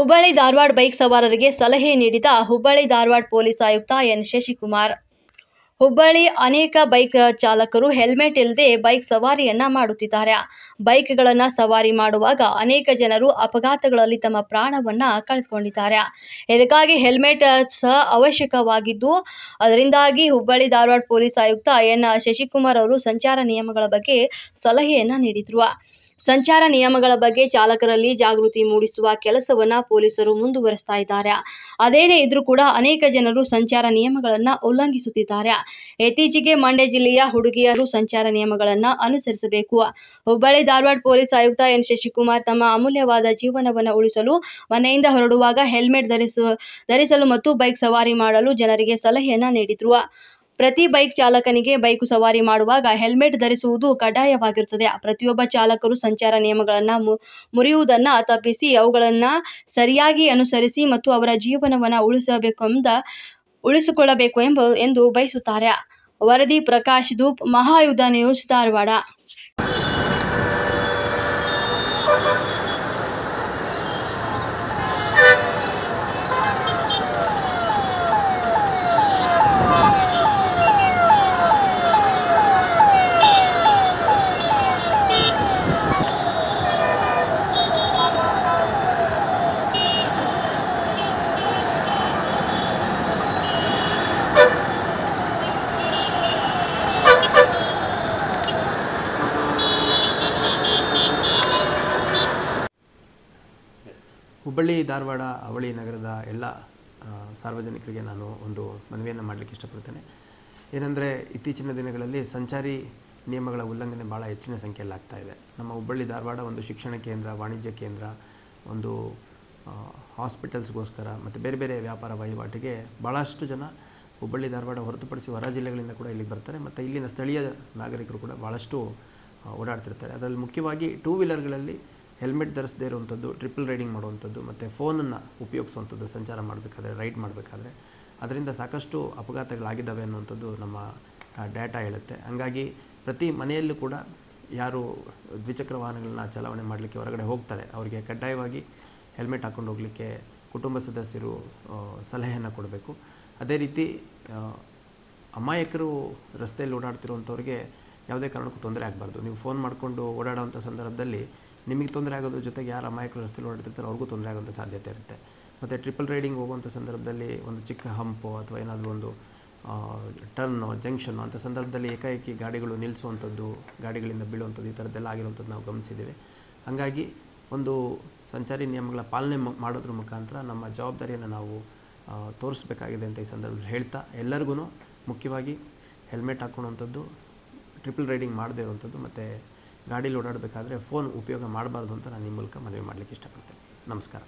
Hubballi Dharwad bike ಸವಾರರಿಗೆ ಸಲಹೆ ನೀಡಿದ ಹುಬ್ಬಳ್ಳಿ ಧಾರವಾಡ ಪೊಲೀಸ್ ಆಯುಕ್ತ ಎನ್ ಶಶಿಕುಮಾರ್. ಹುಬ್ಬಳ್ಳಿ ಅನೇಕ ಬೈಕ್ ಚಾಲಕರು ಹೆಲ್ಮೆಟ್ ಇಲ್ಲದೆ ಬೈಕ್ ಸವಾರಿಯನ್ನ ಮಾಡುತ್ತಿದ್ದಾರೆ. ಬೈಕ್ಗಳನ್ನು ಸವಾರಿ ಮಾಡುವಾಗ ಅನೇಕ ಜನರು ಅಪಘಾತಗಳಲ್ಲಿ ತಮ್ಮ ಪ್ರಾಣವನ್ನ ಕಳೆದುಕೊಂಡಿದ್ದಾರೆ. ಇದಕ್ಕಾಗಿ ಹೆಲ್ಮೆಟ್ ಸಹ ಅವಶ್ಯಕವಾಗಿದ್ದು, ಅದರಿಂದಾಗಿ ಹುಬ್ಬಳ್ಳಿ ಧಾರವಾಡ ಪೊಲೀಸ್ ಆಯುಕ್ತ ಎನ್ ಶಶಿಕುಮಾರ್ ಅವರು ಸಂಚಾರ ನಿಯಮಗಳ ಬಗ್ಗೆ ಸಲಹೆಯನ್ನ ನೀಡಿದರು. ಸಂಚಾರ ನಿಯಮಗಳ ಬಗ್ಗೆ ಚಾಲಕರಲ್ಲಿ ಜಾಗೃತಿ ಮೂಡಿಸುವ ಕೆಲಸವನ್ನ ಪೊಲೀಸರು ಮುಂದುವರಿಸ್ತಾ ಇದ್ದಾರೆ. ಅದೇನೇ ಇದ್ರೂ ಕೂಡ ಅನೇಕ ಜನರು ಸಂಚಾರ ನಿಯಮಗಳನ್ನ ಉಲ್ಲಂಘಿಸುತ್ತಿದ್ದಾರೆ. ಇತ್ತೀಚೆಗೆ ಮಂಡ್ಯ ಜಿಲ್ಲೆಯ ಹುಡುಗಿಯರು ಸಂಚಾರ ನಿಯಮಗಳನ್ನ ಅನುಸರಿಸಬೇಕು. ಹುಬ್ಬಳ್ಳಿ ಧಾರವಾಡ ಪೊಲೀಸ್ ಆಯುಕ್ತ ಎನ್ ಶಶಿಕುಮಾರ್ ತಮ್ಮ ಅಮೂಲ್ಯವಾದ ಜೀವನವನ್ನು ಉಳಿಸಲು ಮನೆಯಿಂದ ಹೊರಡುವಾಗ ಹೆಲ್ಮೆಟ್ ಧರಿಸಲು ಮತ್ತು ಬೈಕ್ ಸವಾರಿ ಮಾಡಲು ಜನರಿಗೆ ಸಲಹೆಯನ್ನ ನೀಡಿದ್ರು. ಪ್ರತಿ ಬೈಕ್ ಚಾಲಕನಿಗೆ ಬೈಕು ಸವಾರಿ ಮಾಡುವಾಗ ಹೆಲ್ಮೆಟ್ ಧರಿಸುವುದು ಕಡ್ಡಾಯವಾಗಿರುತ್ತದೆ. ಪ್ರತಿಯೊಬ್ಬ ಚಾಲಕರು ಸಂಚಾರ ನಿಯಮಗಳನ್ನು ಮುರಿಯುವುದನ್ನು ತಪ್ಪಿಸಿ ಅವುಗಳನ್ನು ಸರಿಯಾಗಿ ಅನುಸರಿಸಿ ಮತ್ತು ಅವರ ಜೀವನವನ್ನು ಉಳಿಸಿಕೊಳ್ಳಬೇಕು ಎಂದು ಬಯಸುತ್ತಾರೆ. ವರದಿ ಪ್ರಕಾಶ್ ಧೂಪ್, ಮಹಾಯುದ್ಧ ನ್ಯೂಸ್, ಧಾರವಾಡ. ಹುಬ್ಬಳ್ಳಿ ಧಾರವಾಡ ಅವಳಿ ನಗರದ ಎಲ್ಲ ಸಾರ್ವಜನಿಕರಿಗೆ ನಾನು ಒಂದು ಮನವಿಯನ್ನು ಮಾಡಲಿಕ್ಕೆ ಇಷ್ಟಪಡ್ತೇನೆ. ಏನೆಂದರೆ, ಇತ್ತೀಚಿನ ದಿನಗಳಲ್ಲಿ ಸಂಚಾರಿ ನಿಯಮಗಳ ಉಲ್ಲಂಘನೆ ಭಾಳ ಹೆಚ್ಚಿನ ಸಂಖ್ಯೆಯಲ್ಲಿ ಆಗ್ತಾ ಇದೆ. ನಮ್ಮ ಹುಬ್ಬಳ್ಳಿ ಧಾರವಾಡ ಒಂದು ಶಿಕ್ಷಣ ಕೇಂದ್ರ, ವಾಣಿಜ್ಯ ಕೇಂದ್ರ, ಒಂದು ಹಾಸ್ಪಿಟಲ್ಸ್ಗೋಸ್ಕರ ಮತ್ತು ಬೇರೆ ಬೇರೆ ವ್ಯಾಪಾರ ವಹಿವಾಟಿಗೆ ಭಾಳಷ್ಟು ಜನ ಹುಬ್ಬಳ್ಳಿ ಧಾರವಾಡ ಹೊರತುಪಡಿಸಿ ಹೊರ ಜಿಲ್ಲೆಗಳಿಂದ ಕೂಡ ಇಲ್ಲಿಗೆ ಬರ್ತಾರೆ. ಮತ್ತು ಇಲ್ಲಿನ ಸ್ಥಳೀಯ ನಾಗರಿಕರು ಕೂಡ ಭಾಳಷ್ಟು ಓಡಾಡ್ತಿರ್ತಾರೆ. ಅದರಲ್ಲಿ ಮುಖ್ಯವಾಗಿ ಟೂ ವೀಲರ್ಗಳಲ್ಲಿ ಹೆಲ್ಮೆಟ್ ಧರಿಸದೇ ಇರುವಂಥದ್ದು, ಟ್ರಿಪಲ್ ರೈಡಿಂಗ್ ಮಾಡುವಂಥದ್ದು ಮತ್ತು ಫೋನನ್ನು ಉಪಯೋಗಿಸುವಂಥದ್ದು ಸಂಚಾರ ಮಾಡಬೇಕಾದ್ರೆ, ರೈಡ್ ಮಾಡಬೇಕಾದ್ರೆ ಅದರಿಂದ ಸಾಕಷ್ಟು ಅಪಘಾತಗಳಾಗಿದ್ದಾವೆ ಅನ್ನುವಂಥದ್ದು ನಮ್ಮ ಡೇಟಾ ಹೇಳುತ್ತೆ. ಹಾಗಾಗಿ ಪ್ರತಿ ಮನೆಯಲ್ಲೂ ಕೂಡ ಯಾರು ದ್ವಿಚಕ್ರ ವಾಹನಗಳನ್ನ ಚಾಲನೆ ಮಾಡಲಿಕ್ಕೆ ಹೊರಗಡೆ ಹೋಗ್ತಾರೆ ಅವರಿಗೆ ಕಡ್ಡಾಯವಾಗಿ ಹೆಲ್ಮೆಟ್ ಹಾಕ್ಕೊಂಡು ಹೋಗಲಿಕ್ಕೆ ಕುಟುಂಬ ಸದಸ್ಯರು ಸಲಹೆಯನ್ನು ಕೊಡಬೇಕು. ಅದೇ ರೀತಿ ಅಮಾಯಕರು ರಸ್ತೆಯಲ್ಲಿ ಓಡಾಡ್ತಿರುವಂಥವ್ರಿಗೆ ಯಾವುದೇ ಕಾರಣಕ್ಕೂ ತೊಂದರೆ ಆಗಬಾರ್ದು. ನೀವು ಫೋನ್ ಮಾಡಿಕೊಂಡು ಓಡಾಡೋವಂಥ ಸಂದರ್ಭದಲ್ಲಿ ನಿಮಗೆ ತೊಂದರೆ ಆಗೋದ್ರ ಜೊತೆಗೆ ಯಾರು ಅಮಾಯಕರು ರಸ್ತೆಯಲ್ಲಿ ಓಡಾಡ್ತಿರ್ತಾರೆ ಅವ್ರಿಗೂ ತೊಂದರೆ ಆಗೋಂಥ ಸಾಧ್ಯತೆ ಇರುತ್ತೆ. ಮತ್ತು ಟ್ರಿಪಲ್ ರೈಡಿಂಗ್ ಹೋಗುವಂಥ ಸಂದರ್ಭದಲ್ಲಿ ಒಂದು ಚಿಕ್ಕ ಹಂಪು ಅಥವಾ ಏನಾದರೂ ಒಂದು ಟರ್ನು, ಜಂಕ್ಷನ್ನು ಅಂಥ ಸಂದರ್ಭದಲ್ಲಿ ಏಕಾಏಕಿ ಗಾಡಿಗಳು ನಿಲ್ಲಿಸುವಂಥದ್ದು, ಗಾಡಿಗಳಿಂದ ಬೀಳುವಂಥದ್ದು, ಈ ಥರದ್ದೆಲ್ಲ ಆಗಿರುವಂಥದ್ದು ನಾವು ಗಮನಿಸಿದ್ದೀವಿ. ಹಾಗಾಗಿ ಒಂದು ಸಂಚಾರಿ ನಿಯಮಗಳ ಪಾಲನೆ ಮಾಡೋದ್ರ ಮುಖಾಂತರ ನಮ್ಮ ಜವಾಬ್ದಾರಿಯನ್ನು ನಾವು ತೋರಿಸಬೇಕಾಗಿದೆ ಅಂತ ಈ ಸಂದರ್ಭದಲ್ಲಿ ಹೇಳ್ತಾ, ಎಲ್ಲರಿಗೂ ಮುಖ್ಯವಾಗಿ ಹೆಲ್ಮೆಟ್ ಹಾಕ್ಕೊಳ್ಳುವಂಥದ್ದು, ಟ್ರಿಪಲ್ ರೈಡಿಂಗ್ ಮಾಡದೇ ಇರುವಂಥದ್ದು ಮತ್ತು ಗಾಡೀಲಿ ಓಡಾಡಬೇಕಾದ್ರೆ ಫೋನ್ ಉಪಯೋಗ ಮಾಡಬಾರ್ದು ಅಂತ ನಾನು ಈ ಮೂಲಕ ಮನವಿ ಮಾಡಲಿಕ್ಕೆ ಇಷ್ಟಪಡ್ತೇನೆ. ನಮಸ್ಕಾರ.